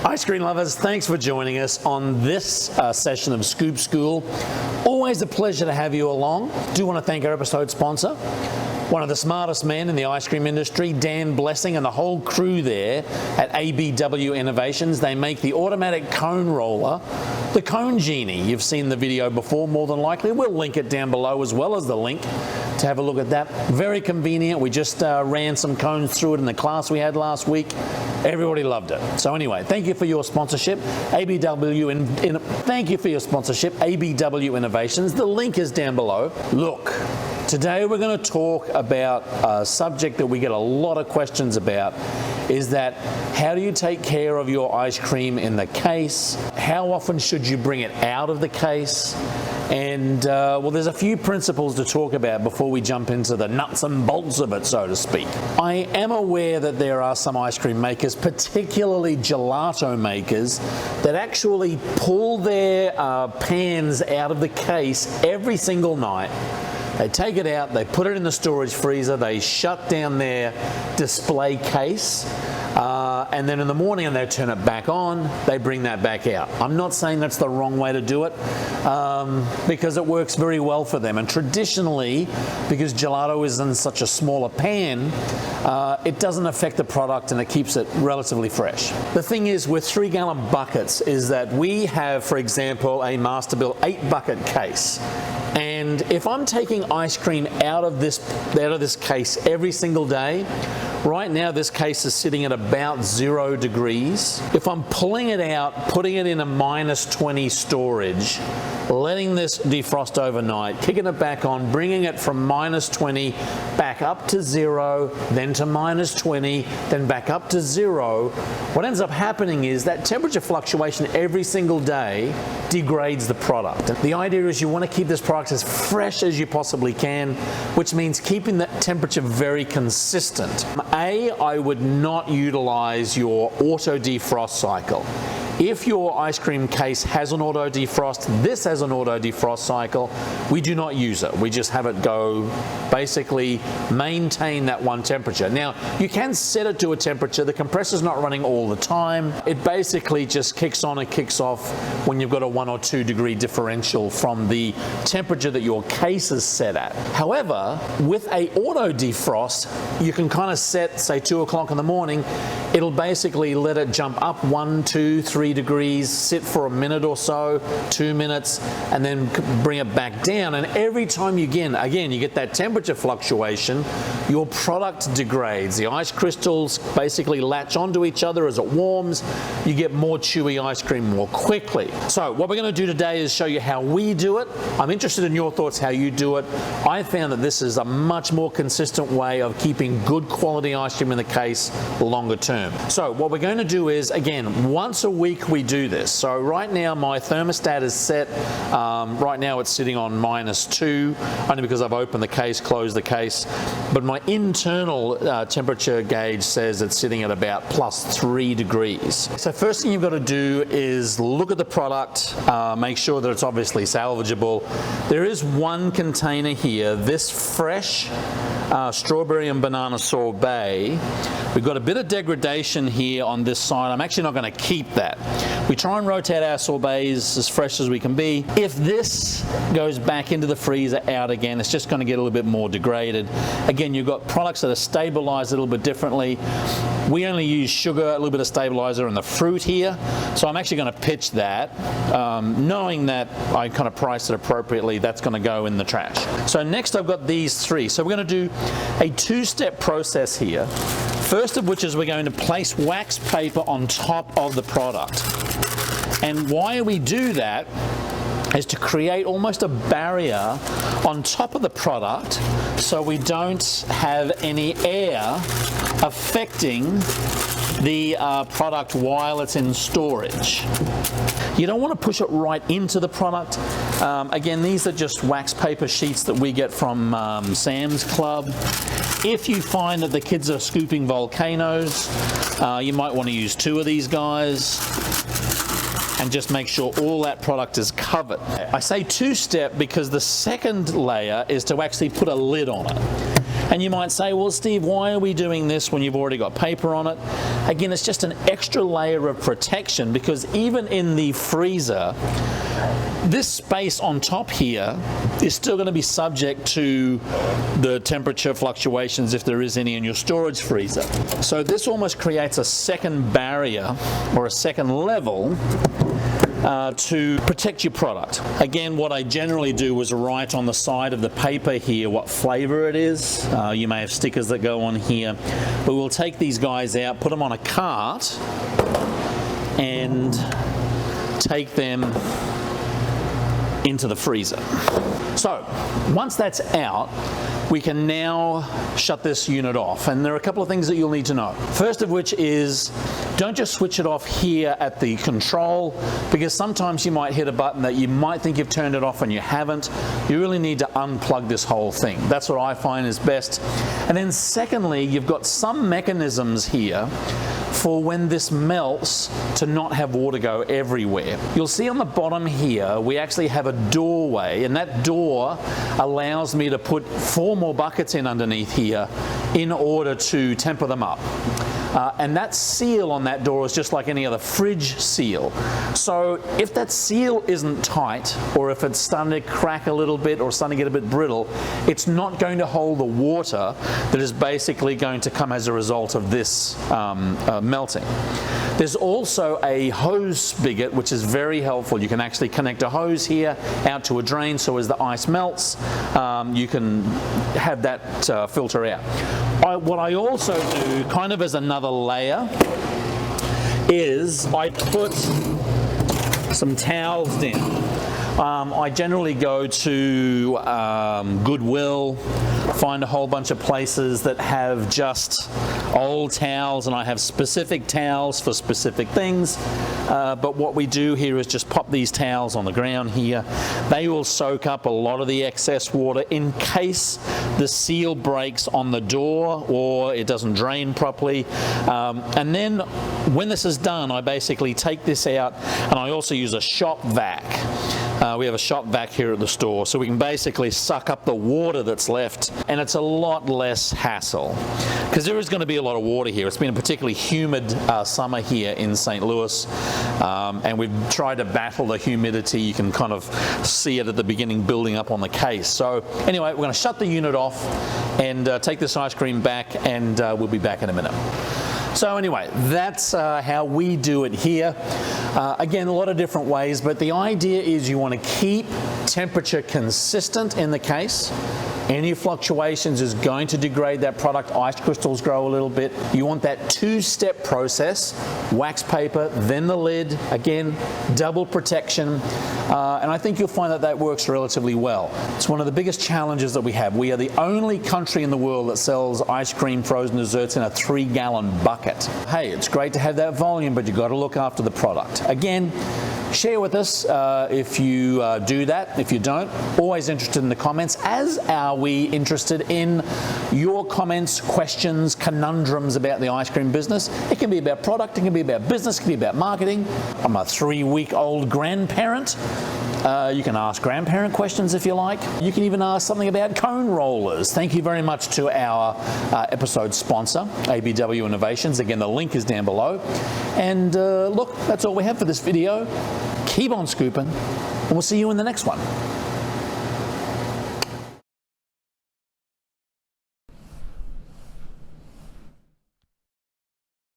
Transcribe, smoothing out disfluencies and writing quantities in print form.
Ice cream lovers, thanks for joining us on this session of Scoop School. Always a pleasure to have you along. Do want to thank our episode sponsor, one of the smartest men in the ice cream industry, Dan Blessing, and the whole crew there at ABW Innovations. They make the automatic cone roller, the Cone Genie. You've seen the video before, more than likely. We'll link it down below as well as the link to have a look at that. Very convenient. We just ran some cones through it in the class we had last week. Everybody loved it. So anyway, thank you for your sponsorship, thank you for your sponsorship, ABW Innovations. The link is down below. Look, today we're going to talk about a subject that we get a lot of questions about, is that how do you take care of your ice cream in the case? How often should you bring it out of the case? And well, there's a few principles to talk about before we jump into the nuts and bolts of it, so to speak. I am aware that there are some ice cream makers, particularly gelato makers, that actually pull their pans out of the case every single night. They take it out, they put it in the storage freezer, they shut down their display case, and then in the morning and they turn it back on, they bring that back out. I'm not saying that's the wrong way to do it, because it works very well for them. And traditionally, because gelato is in such a smaller pan, it doesn't affect the product and it keeps it relatively fresh. The thing is with 3-gallon buckets is that we have, for example, a Masterbuilt 8-bucket case. And if I'm taking ice cream out of this case every single day, right now this case is sitting at about 0 degrees. If I'm pulling it out, putting it in a -20 storage, letting this defrost overnight, kicking it back on, bringing it from -20 back up to 0, then to -20, then back up to 0, what ends up happening is that temperature fluctuation every single day degrades the product. The idea is you want to keep this product as fresh as you possibly can, which means keeping the temperature very consistent. I would not utilize your auto defrost cycle. If your ice cream case has an auto defrost, this has an auto defrost cycle, we do not use it. We just have it go, basically maintain that one temperature. Now, you can set it to a temperature. The compressor's not running all the time. It basically just kicks on and kicks off when you've got a 1 or 2 degree differential from the temperature that your case is set at. However, with a auto defrost, you can kind of set, say 2 o'clock in the morning, it'll basically let it jump up 1, 2, 3 degrees, sit for a minute or so, 2 minutes, and then bring it back down. And every time you again, you get that temperature fluctuation, your product degrades. The ice crystals basically latch onto each other as it warms. You get more chewy ice cream more quickly. So what we're going to do today is show you how we do it. I'm interested in your thoughts how you do it. I found that this is a much more consistent way of keeping good quality ice cream in the case longer term. So what we're going to do is, again, once a week we do this. So right now my thermostat is set, right now it's sitting on -2, only because I've opened the case, closed the case, but my internal temperature gauge says it's sitting at about +3 degrees. So first thing you've got to do is look at the product, make sure that it's obviously salvageable. There is one container here, this fresh strawberry and banana sorbet. We've got a bit of degradation here on this side. I'm actually not going to keep that. We try and rotate our sorbets as fresh as we can be. If this goes back into the freezer out again, it's just going to get a little bit more degraded. Again, you've got products that are stabilized a little bit differently. We only use sugar, a little bit of stabilizer, and the fruit here. So I'm actually going to pitch that, knowing that I kind of price it appropriately. That's going to go in the trash. So next I've got these 3. So we're going to do a 2-step process here. First of which is we're going to place wax paper on top of the product. And why we do that is to create almost a barrier on top of the product so we don't have any air affecting the product while it's in storage. You don't want to push it right into the product. Again, these are just wax paper sheets that we get from Sam's Club. If you find that the kids are scooping volcanoes, you might want to use 2 of these guys and just make sure all that product is covered. I say 2-step because the second layer is to actually put a lid on it. And you might say, well, Steve, why are we doing this when you've already got paper on it? Again, it's just an extra layer of protection, because even in the freezer, this space on top here is still going to be subject to the temperature fluctuations if there is any in your storage freezer. So this almost creates a second barrier or a second level to protect your product. Again, what I generally do is write on the side of the paper here what flavor it is. You may have stickers that go on here, but we'll take these guys out, put them on a cart, and take them into the freezer. So once that's out, we can now shut this unit off, and there are a couple of things that you'll need to know. First of which is, don't just switch it off here at the control, because sometimes you might hit a button that you might think you've turned it off and you haven't. You really need to unplug this whole thing. That's what I find is best. And then secondly, you've got some mechanisms here for when this melts to not have water go everywhere. You'll see on the bottom here, we actually have a doorway, and that door allows me to put 4 more buckets in underneath here in order to temper them up. And that seal on that door is just like any other fridge seal. So if that seal isn't tight, or if it's starting to crack a little bit or starting to get a bit brittle, it's not going to hold the water that is basically going to come as a result of this melting. There's also a hose spigot, which is very helpful. You can actually connect a hose here out to a drain, so as the ice melts, you can have that filter out. What I also do, kind of as another layer, is I put some towels down. I generally go to Goodwill, find a whole bunch of places that have just old towels, and I have specific towels for specific things. But what we do here is just pop these towels on the ground here. They will soak up a lot of the excess water in case the seal breaks on the door or it doesn't drain properly. And then when this is done, I basically take this out, and I also use a shop vac. We have a shop vac here at the store, so we can basically suck up the water that's left, and it's a lot less hassle, because there is going to be a lot of water here. It's been a particularly humid summer here in St. Louis, and we've tried to battle the humidity. You can kind of see it at the beginning building up on the case. So anyway, we're going to shut the unit off and take this ice cream back, and we'll be back in a minute. So anyway, that's how we do it here. Again, a lot of different ways, but the idea is you want to keep temperature consistent in the case. Any fluctuations is going to degrade that product. Ice crystals grow a little bit. You want that 2-step process: wax paper, then the lid. Again, double protection. And I think you'll find that that works relatively well. It's one of the biggest challenges that we have. We are the only country in the world that sells ice cream, frozen desserts in a 3-gallon bucket. Hey, it's great to have that volume, but you've got to look after the product. Again, share with us if you do that. If you don't, always interested in the comments, as are we interested in your comments, questions, conundrums about the ice cream business. It can be about product, it can be about business, it can be about marketing. I'm a 3-week-old grandparent. You can ask grandparent questions if you like. You can even ask something about cone rollers. Thank you very much to our episode sponsor, ABW Innovations. Again, the link is down below. And look, that's all we have for this video. Keep on scooping, and we'll see you in the next one.